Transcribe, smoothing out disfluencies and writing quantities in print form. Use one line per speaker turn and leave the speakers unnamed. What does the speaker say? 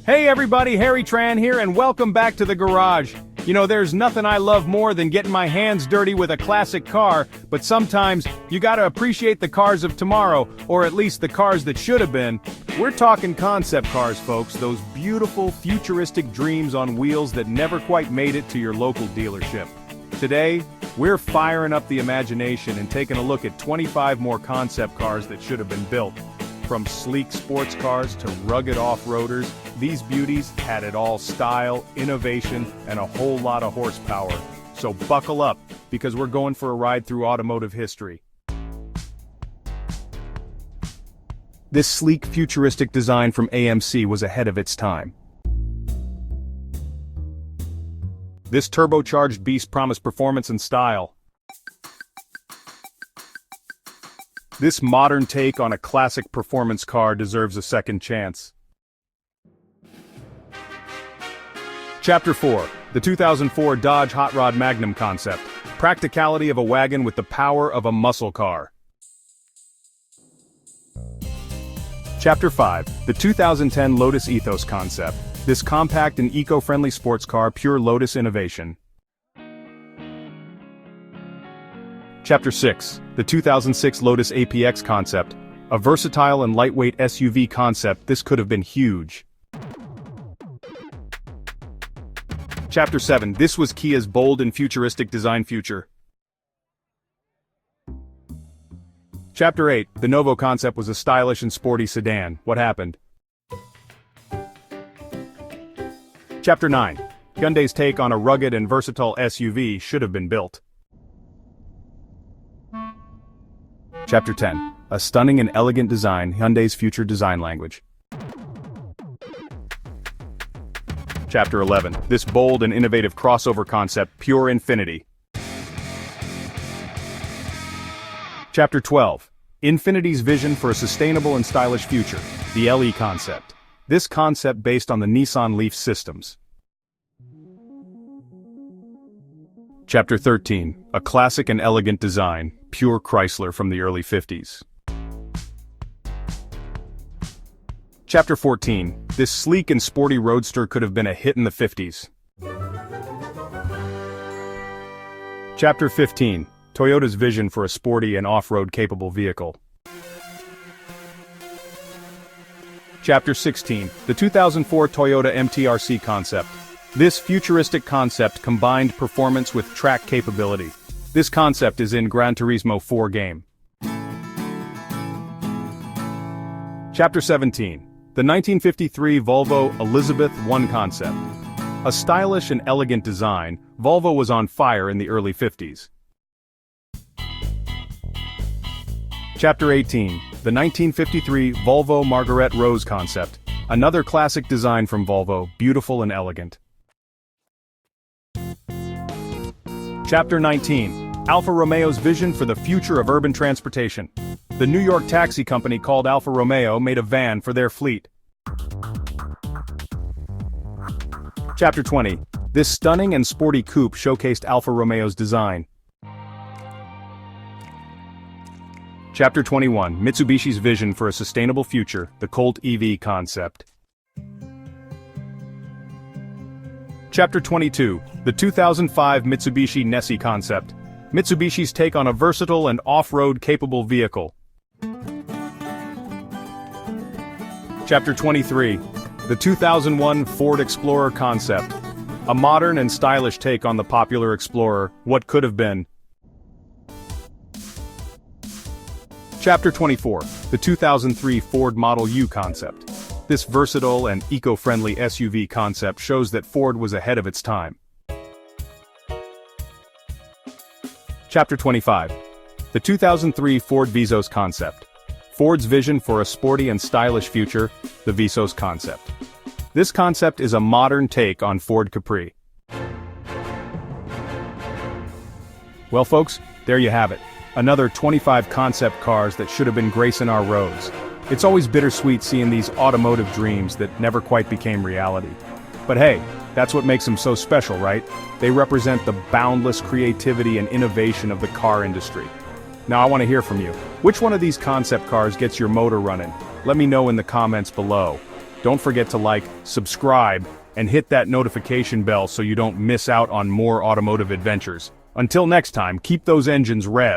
Hey everybody, Harry Tran here and welcome back to the garage. You know, there's nothing I love more than getting my hands dirty with a classic car, but sometimes you gotta appreciate the cars of tomorrow, or at least the cars that should have been. We're talking concept cars, folks, those beautiful, futuristic dreams on wheels that never quite made it to your local dealership. Today, we're firing up the imagination and taking a look at 25 more concept cars that should have been built. From sleek sports cars to rugged off-roaders, these beauties had it all: style, innovation, and a whole lot of horsepower. So buckle up, because we're going for a ride through automotive history. This sleek, futuristic design from AMC was ahead of its time. This turbocharged beast promised performance and style. This modern take on a classic performance car deserves a second chance. Chapter 4. The 2004 Dodge Hot Rod Magnum Concept. Practicality of a wagon with the power of a muscle car. Chapter 5. The 2010 Lotus Ethos Concept. This compact and eco-friendly sports car, pure Lotus innovation. Chapter 6. The 2006 Lotus APX Concept. A versatile and lightweight SUV concept, this could have been huge. Chapter 7. This was Kia's bold and futuristic design future. Chapter 8. The Novo concept was a stylish and sporty sedan. What happened? Chapter 9. Hyundai's take on a rugged and versatile SUV should have been built. Chapter 10. A stunning and elegant design, Hyundai's future design language. Chapter 11. This bold and innovative crossover concept, pure infinity. Chapter 12. Infinity's vision for a sustainable and stylish future, the LE concept. This concept based on the Nissan Leaf systems. Chapter 13. A classic and elegant design, pure Chrysler from the early 50s. Chapter 14. This sleek and sporty roadster could have been a hit in the 50s. Chapter 15. Toyota's vision for a sporty and off-road capable vehicle. Chapter 16. The 2004 Toyota MTRC concept. This futuristic concept combined performance with track capability. This concept is in Gran Turismo 4 game. Chapter 17. The 1953 Volvo Elizabeth I concept. A stylish and elegant design, Volvo was on fire in the early 50s. Chapter 18. The 1953 Volvo Margaret Rose concept. Another classic design from Volvo, beautiful and elegant. Chapter 19. Alfa Romeo's vision for the future of urban transportation. The New York taxi company called Alfa Romeo made a van for their fleet. Chapter 20. This stunning and sporty coupe showcased Alfa Romeo's design. Chapter 21. Mitsubishi's vision for a sustainable future, the Colt EV concept. Chapter 22. The 2005 Mitsubishi Nessie concept. Mitsubishi's take on a versatile and off-road capable vehicle. Chapter 23. The 2001 Ford Explorer concept. A modern and stylish take on the popular Explorer, what could have been. Chapter 24. The 2003 Ford Model U concept. This versatile and eco-friendly SUV concept shows that Ford was ahead of its time. Chapter 25. The 2003 Ford Visos concept. Ford's vision for a sporty and stylish future, the Visos concept. This concept is a modern take on Ford Capri. Well folks, there you have it. Another 25 concept cars that should have been gracing our roads. It's always bittersweet seeing these automotive dreams that never quite became reality. But hey, that's what makes them so special, right? They represent the boundless creativity and innovation of the car industry. Now I want to hear from you. Which one of these concept cars gets your motor running? Let me know in the comments below. Don't forget to like, subscribe, and hit that notification bell so you don't miss out on more automotive adventures. Until next time, keep those engines revved.